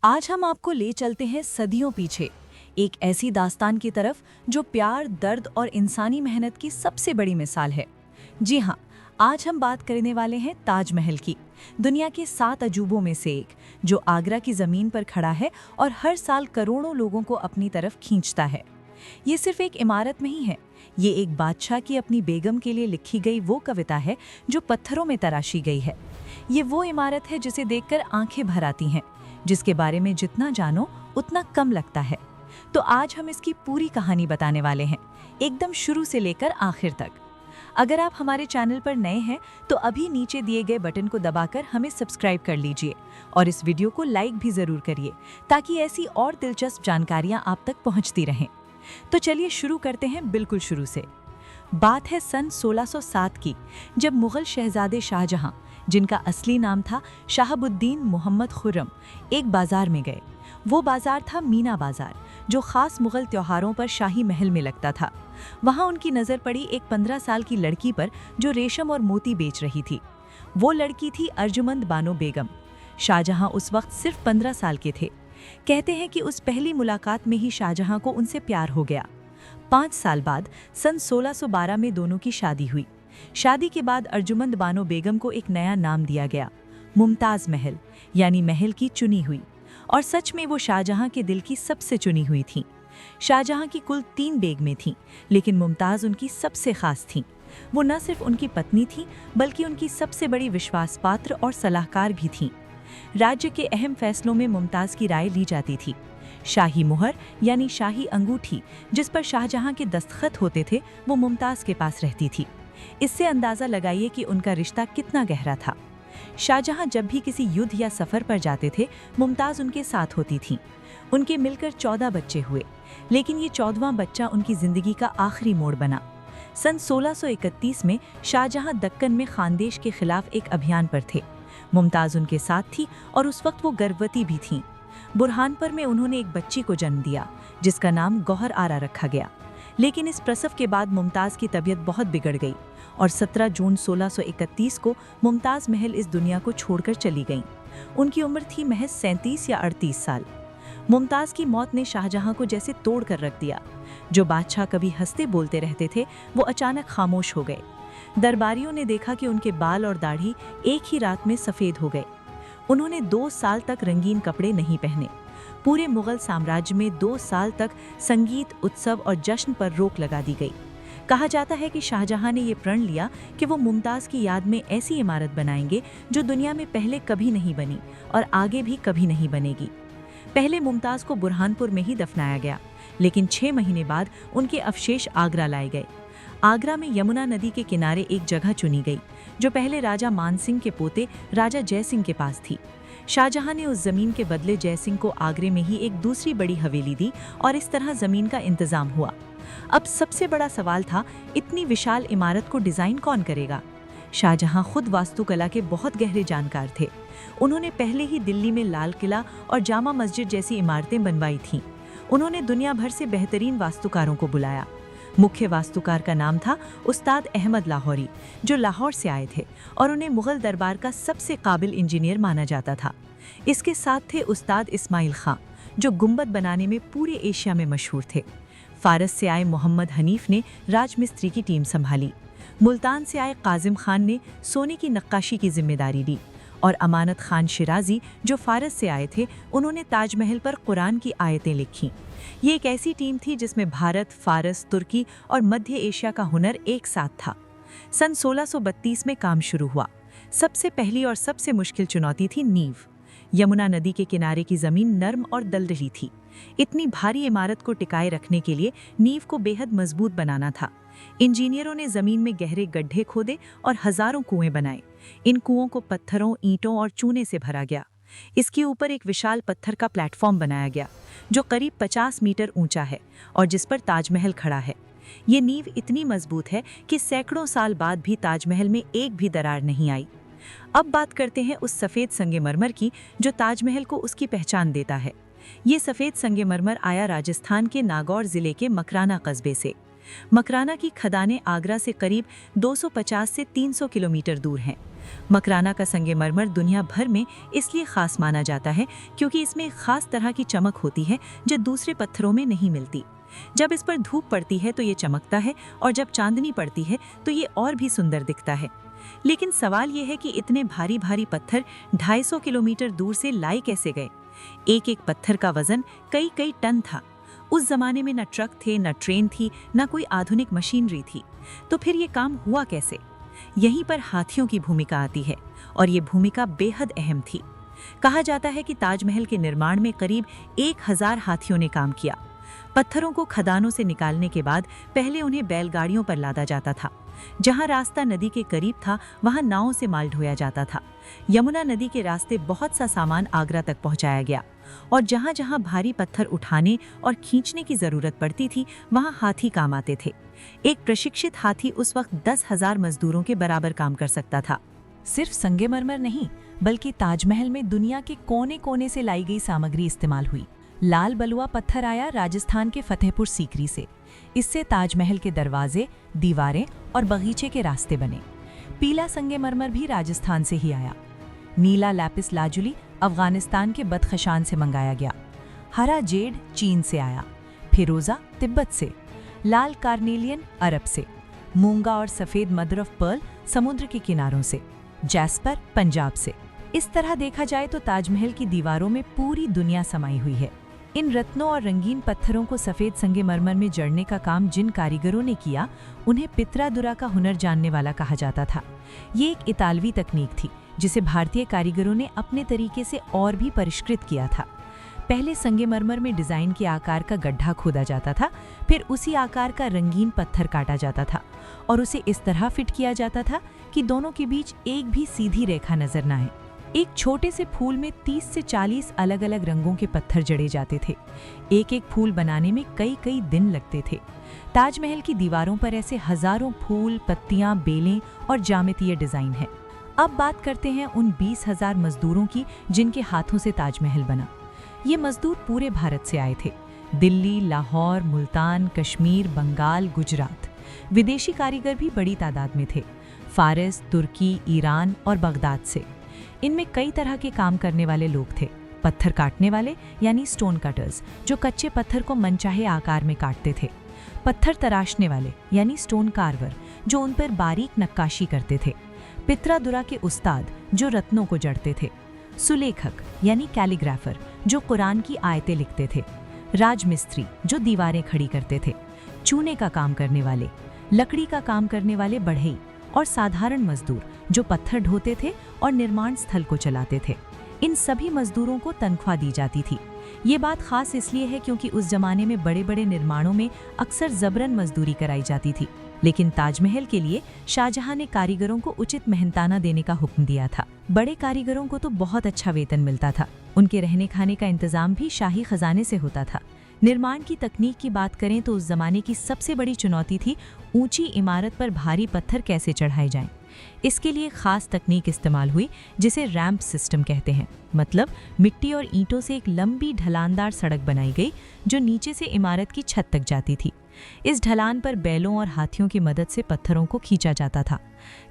आज हम आपको ले चलते हैं सदियों पीछे, एक ऐसी दास्तान की तरफ जो प्यार, दर्द और इंसानी मेहनत की सबसे बड़ी मिसाल है। जी हाँ, आज हम बात करने वाले हैं ताजमहल की, दुनिया के 7 अजूबों में से एक, जो आगरा की ज़मीन पर खड़ा है और हर साल करोड़ों लोगों को अपनी तरफ खींचता है। ये सिर्फ एक इमारत नहीं है, ये एक बादशाह की अपनी बेगम के लिए लिखी गई वो कविता है जो पत्थरों में तराशी गई है। ये वो इमारत है जिसे देखकर आंखें भर आती हैं, जिसके बारे में जितना जानो उतना कम लगता है। तो आज हम इसकी पूरी कहानी बताने वाले हैं, एकदम शुरू से लेकर आखिर तक। अगर आप हमारे चैनल पर नए हैं तो अभी नीचे दिए गए बटन को दबाकर हमें सब्सक्राइब कर लीजिए और इस वीडियो को लाइक भी ज़रूर करिए ताकि ऐसी और दिलचस्प जानकारियां आप तक पहुंचती रहें। तो चलिए शुरू करते हैं बिल्कुल शुरू से। बात है सन 1607 की, जब मुगल शहजादे शाहजहां, जिनका असली नाम था शहाबुद्दीन मोहम्मद खुर्रम, एक बाजार में गए। वो बाजार था मीना बाजार, जो खास मुगल त्योहारों पर शाही महल में लगता था। वहां उनकी नज़र पड़ी एक 15 साल की लड़की पर जो रेशम और मोती बेच रही थी। वो लड़की थी अर्जुमंद बानो बेगम। शाहजहां उस वक्त सिर्फ 15 साल के थे। कहते हैं कि उस पहली मुलाकात में ही शाहजहां को उनसे प्यार हो गया। 5 साल बाद सन 1612 में दोनों की शादी हुई। शादी के बाद अर्जुमंद बानो बेगम को एक नया नाम दिया गया, मुमताज़ महल, यानी महल की चुनी हुई। और सच में वो शाहजहां के दिल की सबसे चुनी हुई थीं। शाहजहां की कुल 3 बेगमें थीं, लेकिन मुमताज़ उनकी सबसे खास थीं। वो न सिर्फ उनकी पत्नी थीं, बल्कि उनकी सबसे बड़ी विश्वास पात्र और सलाहकार भी थीं। राज्य के अहम फैसलों में मुमताज़ की राय ली जाती थी। शाही मुहर यानी शाही अंगूठी जिस पर शाहजहां के दस्तखत होते थे, वो मुमताज़ के पास रहती थी। इससे अंदाज़ा लगाइए कि उनका रिश्ता कितना गहरा था। शाहजहां जब भी किसी युद्ध या सफ़र पर जाते थे, मुमताज़ उनके साथ होती थीं। उनके मिलकर 14 बच्चे हुए, लेकिन ये 14वां बच्चा उनकी ज़िंदगी का आखिरी मोड़ बना। सन 1631 में शाहजहां दक्कन में खानदेश के खिलाफ एक अभियान पर थे। मुमताज़ उनके साथ थी और उस वक्त वो गर्भवती भी थीं। बुरहानपुर में उन्होंने एक बच्ची को जन्म दिया, जिसका नाम गौहर आरा रखा गया। लेकिन इस प्रसव के बाद मुमताज़ की तबीयत बहुत बिगड़ गई और 17 जून 1631 को मुमताज़ महल इस दुनिया को छोड़कर चली गईं। उनकी उम्र थी महज 37 या 38 साल। मुमताज़ की मौत ने शाहजहां को जैसे तोड़ कर रख दिया। जो बादशाह कभी हंसते बोलते रहते थे, वो अचानक खामोश हो गए। दरबारियों ने देखा कि उनके बाल और दाढ़ी एक ही रात में सफ़ेद हो गए। उन्होंने 2 साल तक रंगीन कपड़े नहीं पहने। पूरे मुगल साम्राज्य में 2 साल तक संगीत, उत्सव और जश्न पर रोक लगा दी गई। कहा जाता है कि शाहजहां ने ये प्रण लिया कि वो मुमताज़ की याद में ऐसी इमारत बनाएंगे जो दुनिया में पहले कभी नहीं बनी और आगे भी कभी नहीं बनेगी। पहले मुमताज़ को बुरहानपुर में ही दफनाया गया, लेकिन 6 महीने बाद उनके अवशेष आगरा लाए गए। आगरा में यमुना नदी के किनारे एक जगह चुनी गई, जो पहले राजा मानसिंह के पोते राजा जयसिंह के पास थी। शाहजहां ने उस जमीन के बदले जयसिंह को आगरे में ही एक दूसरी बड़ी हवेली दी और इस तरह जमीन का इंतजाम हुआ। अब सबसे बड़ा सवाल था, इतनी विशाल इमारत को डिज़ाइन कौन करेगा? शाहजहां खुद वास्तुकला के बहुत गहरे जानकार थे। उन्होंने पहले ही दिल्ली में लाल किला और जामा मस्जिद जैसी इमारतें बनवाई थीं। उन्होंने दुनिया भर से बेहतरीन वास्तुकारों को बुलाया। मुख्य वास्तुकार का नाम था उस्ताद अहमद लाहौरी, जो लाहौर से आए थे और उन्हें मुगल दरबार का सबसे काबिल इंजीनियर माना जाता था। इसके साथ थे उस्ताद इस्माइल खां, जो गुंबद बनाने में पूरे एशिया में मशहूर थे। फारस से आए मोहम्मद हनीफ ने राजमिस्त्री की टीम संभाली। मुल्तान से आए काजिम खान ने सोने की नक्काशी की जिम्मेदारी ली और अमानत खान शिराजी, जो फारस से आए थे, उन्होंने ताजमहल पर कुरान की आयतें लिखीं। ये एक ऐसी टीम थी जिसमें भारत, फारस, तुर्की और मध्य एशिया का हुनर एक साथ था। सन 1632 में काम शुरू हुआ। सबसे पहली और सबसे मुश्किल चुनौती थी नींव। यमुना नदी के किनारे की जमीन नर्म और दलदली थी। इतनी भारी इमारत को टिकाए रखने के लिए नींव को बेहद मजबूत बनाना था। इंजीनियरों ने जमीन में गहरे गड्ढे खोदे और हजारों कुएं बनाए। इन कुओं को पत्थरों, ईंटों और चूने से भरा गया। इसके ऊपर एक विशाल पत्थर का प्लेटफॉर्म बनाया गया, जो करीब 50 मीटर ऊंचा है और जिस पर ताजमहल खड़ा है। ये नींव इतनी मजबूत है कि सैकड़ों साल बाद भी ताजमहल में एक भी दरार नहीं आई। अब बात करते हैं उस सफ़ेद संगमरमर की, जो ताजमहल को उसकी पहचान देता है। ये सफ़ेद संगमरमर आया राजस्थान के नागौर ज़िले के मकराना कस्बे से। मकराना की खदानें आगरा से करीब 250 से 300 किलोमीटर दूर हैं। मकराना का संगमरमर दुनिया भर में इसलिए खास माना जाता है क्योंकि इसमें एक खास तरह की चमक होती है जो दूसरे पत्थरों में नहीं मिलती। जब इस पर धूप पड़ती है तो ये चमकता है और जब चांदनी पड़ती है तो ये और भी सुंदर दिखता है। लेकिन सवाल ये है कि इतने भारी भारी पत्थर 250 किलोमीटर दूर से लाए कैसे गए। एक एक पत्थर का वजन कई कई टन था। उस जमाने में न ट्रक थे, न ट्रेन थी, न कोई आधुनिक मशीनरी थी। तो फिर ये काम हुआ कैसे? यहीं पर हाथियों की भूमिका आती है और ये भूमिका बेहद अहम थी। कहा जाता है कि ताजमहल के निर्माण में करीब 1000 हाथियों ने काम किया। पत्थरों को खदानों से निकालने के बाद पहले उन्हें बैलगाड़ियों पर लादा जाता था। जहां रास्ता नदी के करीब था वहां नावों से माल ढोया जाता था। यमुना नदी के रास्ते बहुत सा सामान आगरा तक पहुंचाया गया और जहां जहां भारी पत्थर उठाने और खींचने की जरूरत पड़ती थी वहां हाथी काम आते थे। एक प्रशिक्षित हाथी उस वक्त 10,000 मजदूरों के बराबर काम कर सकता था। सिर्फ संगमरमर नहीं बल्कि ताजमहल में दुनिया के कोने कोने से लाई गई सामग्री इस्तेमाल हुई। लाल बलुआ पत्थर आया राजस्थान के फतेहपुर सीकरी से। इससे ताजमहल के दरवाजे, दीवारें और बगीचे के रास्ते बने। पीला संगमरमर भी राजस्थान से ही आया। नीला लैपिस लाजुली अफगानिस्तान के बदखशान से मंगाया गया। हरा जेड चीन से आया। फिरोजा तिब्बत से। लाल कार्नेलियन अरब से। मूंगा और सफेद मदर ऑफ पर्ल समुद्र के किनारों से। जैस्पर पंजाब से। इस तरह देखा जाए तो ताजमहल की दीवारों में पूरी दुनिया समाई हुई है। इन रत्नों और रंगीन पत्थरों को सफेद संगमरमर में जड़ने का काम जिन कारीगरों ने किया उन्हें पित्रादुरा का हुनर जानने वाला कहा जाता था। ये एक इतालवी तकनीक थी जिसे भारतीय कारीगरों ने अपने तरीके से और भी परिष्कृत किया था। पहले संगमरमर में डिजाइन के आकार का गड्ढा खोदा जाता था, फिर उसी आकार का रंगीन पत्थर काटा जाता था और उसे इस तरह फिट किया जाता था कि दोनों के बीच एक भी सीधी रेखा नजर न आए। एक छोटे से फूल में 30 से 40 अलग अलग रंगों के पत्थर जड़े जाते थे। एक एक फूल बनाने में कई कई दिन लगते थे। ताजमहल की दीवारों पर ऐसे हजारों फूल, पत्तियां, बेलें और ज्यामितीय डिजाइन हैं। अब बात करते हैं उन 20,000 मजदूरों की जिनके हाथों से ताजमहल बना। ये मजदूर पूरे भारत से आए थे। दिल्ली, लाहौर, मुल्तान, कश्मीर, बंगाल, गुजरात। विदेशी कारीगर भी बड़ी तादाद में थे। फारस, तुर्की, ईरान और बगदाद से। इनमें कई तरह के काम करने वाले लोग थे। पत्थर काटने वाले यानी स्टोन कटर्स जो कच्चे पत्थर को मनचाहे आकार में काटते थे। पत्थर तराशने वाले यानी स्टोन कार्वर जो उन पर बारीक नक्काशी करते थे। पित्रादुरा के उस्ताद जो रत्नों को जड़ते थे। सुलेखक यानी कैलीग्राफर जो कुरान की आयतें लिखते थे। राजमिस्त्री जो दीवारें खड़ी करते थे। चूने का काम करने वाले, लकड़ी का काम करने वाले बढ़ई और साधारण मजदूर जो पत्थर ढोते थे और निर्माण स्थल को चलाते थे। इन सभी मजदूरों को तनख्वाह दी जाती थी। ये बात खास इसलिए है क्योंकि उस जमाने में बड़े बड़े निर्माणों में अक्सर जबरन मजदूरी कराई जाती थी। लेकिन ताजमहल के लिए शाहजहां ने कारीगरों को उचित मेहनताना देने का हुक्म दिया था। बड़े कारीगरों को तो बहुत अच्छा वेतन मिलता था। उनके रहने खाने का इंतजाम भी शाही खजाने से होता था। निर्माण की तकनीक की बात करें तो उस जमाने की सबसे बड़ी चुनौती थी ऊंची इमारत पर भारी पत्थर कैसे चढ़ाए जाएं। इसके लिए खास तकनीक इस्तेमाल हुई जिसे रैंप सिस्टम कहते हैं। मतलब मिट्टी और ईंटों से एक लंबी ढलानदार सड़क बनाई गई जो नीचे से इमारत की छत तक जाती थी। इस ढलान पर बैलों और हाथियों की मदद से पत्थरों को खींचा जाता था।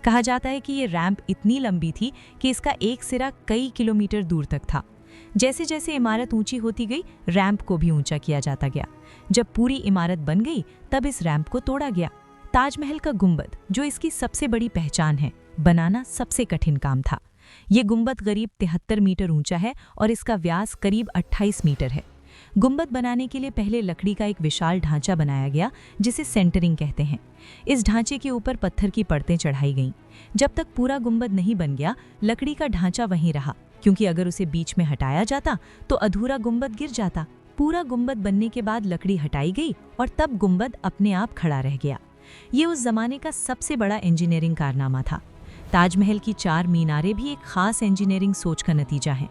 कहा जाता है कि ये रैंप इतनी लंबी थी कि इसका एक सिरा कई किलोमीटर दूर तक था। जैसे जैसे इमारत ऊंची होती गई रैंप को भी ऊंचा किया जाता गया। जब पूरी इमारत बन गई तब इस रैंप को तोड़ा गया। ताजमहल का गुंबद जो इसकी सबसे बड़ी पहचान है, बनाना सबसे कठिन काम था। ये गुंबद करीब 73 मीटर ऊंचा है और इसका व्यास करीब 28 मीटर है। गुंबद बनाने के लिए पहले लकड़ी का एक विशाल ढांचा बनाया गया जिसे सेंटरिंग कहते हैं। इस ढांचे के ऊपर पत्थर की परतें चढ़ाई गईं। जब तक पूरा गुंबद नहीं बन गया लकड़ी का ढांचा वहीं रहा, क्योंकि अगर उसे बीच में हटाया जाता तो अधूरा गुंबद गिर जाता। पूरा गुंबद बनने के बाद लकड़ी हटाई गई और तब गुंबद अपने आप खड़ा रह गया। ये उस जमाने का सबसे बड़ा इंजीनियरिंग कारनामा था। ताजमहल की 4 मीनारें भी एक खास इंजीनियरिंग सोच का नतीजा हैं।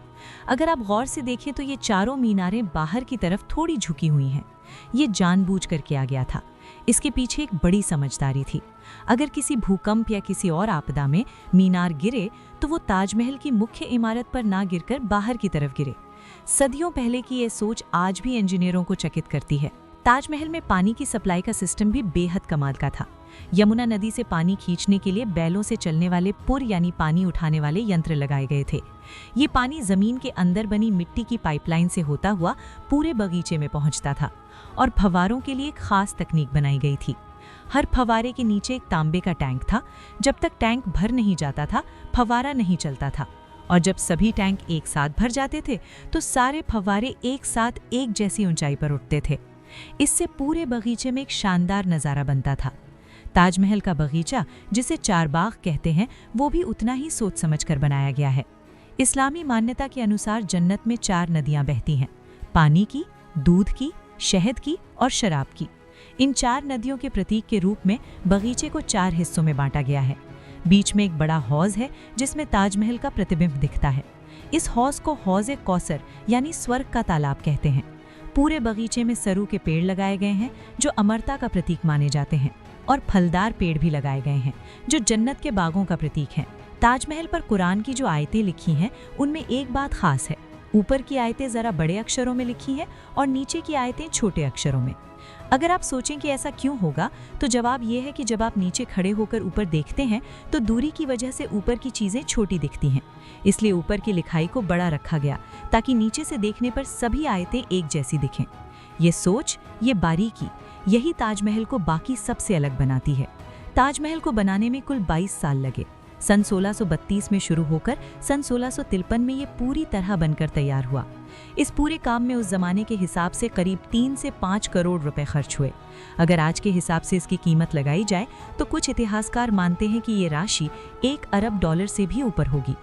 अगर आप गौर से देखें तो ये चारों मीनारें बाहर की तरफ थोड़ी झुकी हुई हैं। ये जानबूझकर किया गया था। इसके पीछे एक बड़ी समझदारी थी। अगर किसी भूकंप या किसी और आपदा में मीनार गिरे तो वो ताजमहल की मुख्य इमारत पर ना गिरकर बाहर की तरफ गिरे। सदियों पहले की ये सोच आज भी इंजीनियरों को चकित करती है। ताजमहल में पानी की सप्लाई का सिस्टम भी बेहद कमाल का था। यमुना नदी से पानी खींचने के लिए बैलों से चलने वाले पुर यानी पानी उठाने वाले यंत्र लगाए गए थे। ये पानी जमीन के अंदर बनी मिट्टी की पाइपलाइन से होता हुआ पूरे बगीचे में पहुंचता था और फव्वारों के लिए एक खास तकनीक बनाई गई थी। हर फव्वारे के नीचे एक तांबे का टैंक था। जब तक टैंक भर नहीं जाता था, फव्वारा नहीं चलता था, और जब सभी टैंक एक साथ भर जाते थे तो सारे फव्वारे एक साथ एक जैसी ऊंचाई पर उठते थे। इससे पूरे बगीचे में एक शानदार नज़ारा बनता था। ताजमहल का बगीचा, जिसे चारबाग कहते हैं, वो भी उतना ही सोच समझकर बनाया गया है। इस्लामी मान्यता के अनुसार जन्नत में 4 नदियां बहती हैं, पानी की, दूध की, शहद की और शराब की। इन 4 नदियों के प्रतीक के रूप में बगीचे को 4 हिस्सों में बांटा गया है। बीच में एक बड़ा हौज है जिसमें ताजमहल का प्रतिबिंब दिखता है। इस हौज को हौज कौसर यानी स्वर्ग का तालाब कहते हैं। पूरे बगीचे में सरू के पेड़ लगाए गए हैं जो अमरता का प्रतीक माने जाते हैं, और फलदार पेड़ भी लगाए गए हैं जो जन्नत के बागों का प्रतीक हैं। ताजमहल पर कुरान की जो आयतें लिखी हैं उनमें एक बात खास है। ऊपर की आयतें ज़रा बड़े अक्षरों में लिखी हैं और नीचे की आयतें छोटे अक्षरों में। अगर आप सोचें कि ऐसा क्यों होगा, तो जवाब ये है कि जब आप नीचे खड़े होकर ऊपर देखते हैं तो दूरी की वजह से ऊपर की चीज़ें छोटी दिखती हैं। इसलिए ऊपर की लिखाई को बड़ा रखा गया ताकि नीचे से देखने पर सभी आयतें एक जैसी दिखें। ये सोच, ये बारीकी, यही ताजमहल को बाकी सबसे अलग बनाती है। ताजमहल को बनाने में कुल 22 साल लगे। सन 1632 में शुरू होकर सन 1653 में ये पूरी तरह बनकर तैयार हुआ। इस पूरे काम में उस जमाने के हिसाब से करीब 3 से 5 करोड़ रुपए खर्च हुए। अगर आज के हिसाब से इसकी कीमत लगाई जाए तो कुछ इतिहासकार मानते हैं कि ये राशि $1 अरब से भी ऊपर होगी।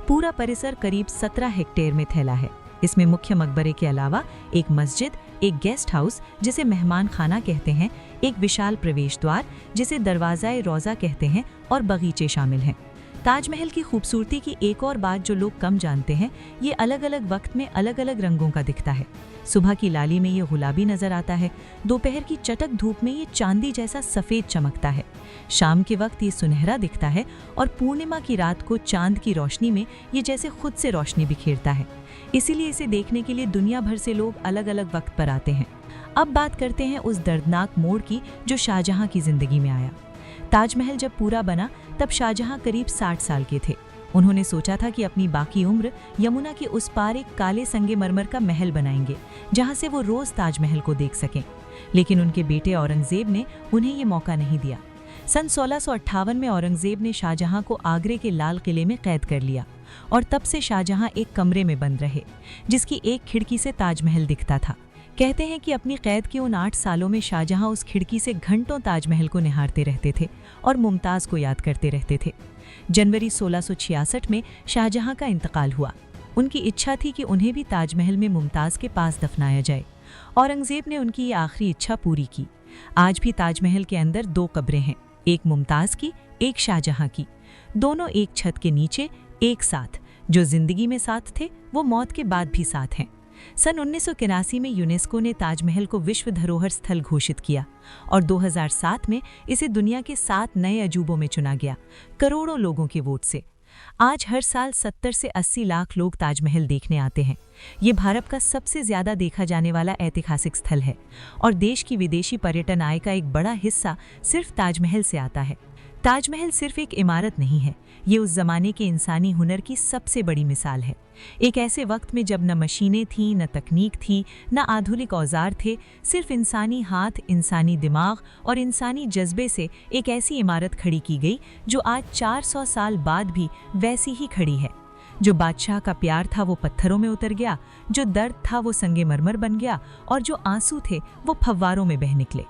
पूरा परिसर करीब 17 हेक्टेयर में फैला है। इसमें मुख्य मकबरे के अलावा एक मस्जिद, एक गेस्ट हाउस जिसे मेहमान खाना कहते हैं, एक विशाल प्रवेश द्वार जिसे दरवाज़ा-ए रोज़ा कहते हैं, और बगीचे शामिल हैं। ताजमहल की खूबसूरती की एक और बात जो लोग कम जानते हैं, ये अलग अलग वक्त में अलग अलग रंगों का दिखता है। सुबह की लाली में ये गुलाबी नजर आता है, दोपहर की चटक धूप में ये चांदी जैसा सफ़ेद चमकता है, शाम के वक्त ये सुनहरा दिखता है, और पूर्णिमा की रात को चांद की रोशनी में ये जैसे खुद से रोशनी बिखेरता है। इसीलिए इसे देखने के लिए दुनिया भर से लोग अलग अलग वक्त पर आते हैं। अब बात करते हैं उस दर्दनाक मोड़ की जो शाहजहां की जिंदगी में आया। ताजमहल जब पूरा बना तब शाहजहां करीब 60 साल के थे। उन्होंने सोचा था कि अपनी बाकी उम्र यमुना के उस पार एक काले संगमरमर का महल बनाएंगे जहां से वो रोज ताजमहल को देख सकें। लेकिन उनके बेटे औरंगजेब ने उन्हें ये मौका नहीं दिया। सन 1658 में औरंगजेब ने शाहजहां को आगरे के लाल किले में कैद कर लिया, और तब से शाहजहां एक कमरे में बंद रहे जिसकी एक खिड़की से ताजमहल दिखता था। कहते हैं कि अपनी कैद के उन 8 सालों में शाहजहां उस खिड़की से घंटों ताजमहल को निहारते रहते थे और मुमताज को याद करते रहते थे। जनवरी 1666 में शाहजहां का इंतकाल हुआ। उनकी इच्छा थी कि उन्हें भी ताजमहल में मुमताज के पास दफनाया जाए। औरंगजेब ने उनकी ये आखिरी इच्छा पूरी की। आज भी ताजमहल के अंदर 2 कब्रें हैं, एक मुमताज की, एक शाहजहां की। दोनों एक छत के नीचे एक साथ। जो जिंदगी में साथ थे वो मौत के बाद भी साथ हैं। सन 1981 में यूनेस्को ने ताजमहल को विश्व धरोहर स्थल घोषित किया और 2007 में इसे दुनिया के 7 नए अजूबों में चुना गया, करोड़ों लोगों के वोट से। आज हर साल 70 से 80 लाख लोग ताजमहल देखने आते हैं। ये भारत का सबसे ज्यादा देखा जाने वाला ऐतिहासिक स्थल है और देश की विदेशी पर्यटन आय का एक बड़ा हिस्सा सिर्फ ताजमहल से आता है। ताजमहल सिर्फ एक इमारत नहीं है, ये उस जमाने के इंसानी हुनर की सबसे बड़ी मिसाल है। एक ऐसे वक्त में जब न मशीनें थीं, न तकनीक थी, न आधुनिक औजार थे, सिर्फ इंसानी हाथ, इंसानी दिमाग और इंसानी जज्बे से एक ऐसी इमारत खड़ी की गई जो आज 400 साल बाद भी वैसी ही खड़ी है। जो बादशाह का प्यार था वो पत्थरों में उतर गया, जो दर्द था वो संगमरमर बन गया, और जो आंसू थे वो फव्वारों में बह निकले।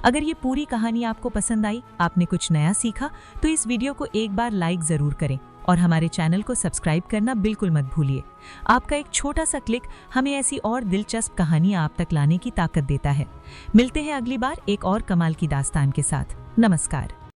अगर ये पूरी कहानी आपको पसंद आई, आपने कुछ नया सीखा, तो इस वीडियो को एक बार लाइक ज़रूर करें और हमारे चैनल को सब्सक्राइब करना बिल्कुल मत भूलिए। आपका एक छोटा सा क्लिक हमें ऐसी और दिलचस्प कहानियाँ आप तक लाने की ताकत देता है। मिलते हैं अगली बार एक और कमाल की दास्तान के साथ। नमस्कार।